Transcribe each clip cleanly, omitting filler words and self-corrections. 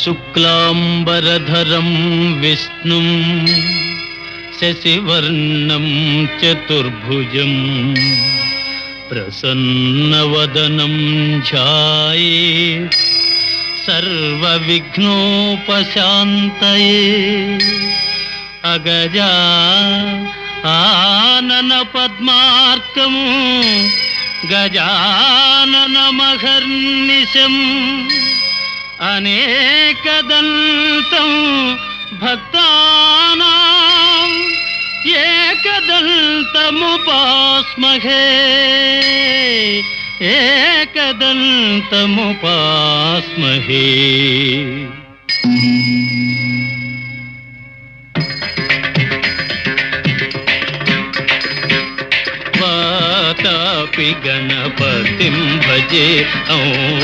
శుక్లాంబరధరం విష్ణుం శశివర్ణం చతుర్భుజం ప్రసన్నవదనం ధ్యాయేత్ సర్వవిఘ్నోపశాంతయే. అగజా ఆనన పద్మార్కం గజాననమహర్నిశం అనేకదంతం భక్తానాం ఏకదంతముపాస్మహే ఏకదంతముపాస్మహే. వాతాపి గణపతిం భజే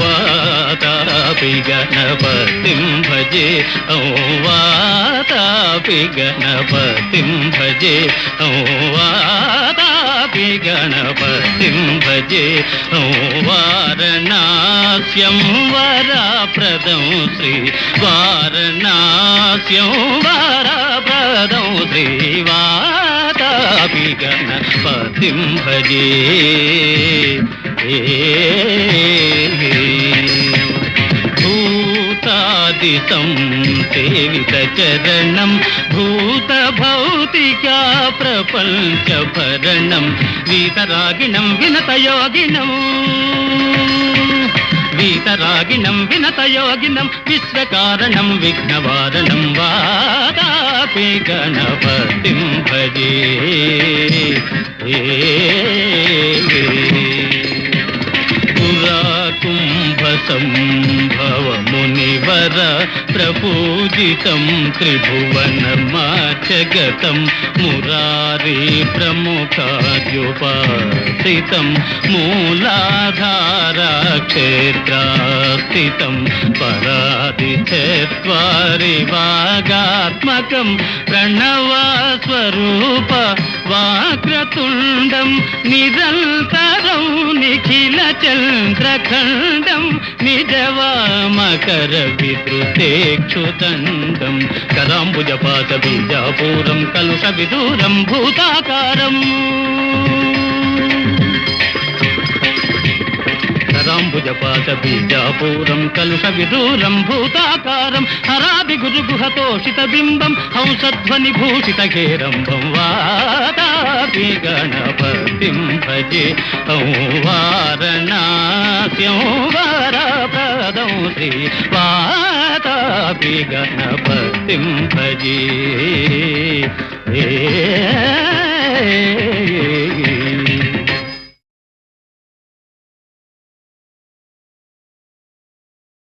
వాతాపి గణపతిం భజే వాతాపి గణపతిం భజే వాతాపి గణపతిం భజే. వారణాస్యం వరప్రదం శ్రీ వారణాస్యం వరప్రదం శ్రీ వాతాపి గణపతిం భజే. భూతాదిశం సేవిత చరణం భూత భౌతికా ప్రపంచ భరణం వీతరాగిణం వినతయోగినం వీతరాగిణం వినతయోగినం విశ్వకారణం విఘ్నవారణం వాతాపి గణపతిం భజే. పురాకుంభసంభవ మునివర ప్రపూజితం త్రిభువనమాచగతం మురారీ ప్రముఖాద్యుపాసితం మూలాధారా క్షేత్రాస్థితం పరాదిచత్వారి వాగాత్మకం ప్రణవస్వరూప వాక్రతుండం నిరంతరం నిఖిల చంద్రఖండం నిజవామకర విద్రుతేక్షుదండం కరాంబుజపాత బీజాపూరం కలుష విదూరం భూతాకారం కరాంబుజపాత బీజాపూరం కలుష విదూరం భూతాకారం హరాభి గురుగుహతోషిత బింబం హంసధ్వని భూషిత గేరంబం వాతాపి గణపతిం భజే వారణాస్యం వరప్రదం శ్రీ వాతాపి గణపతిం భజే.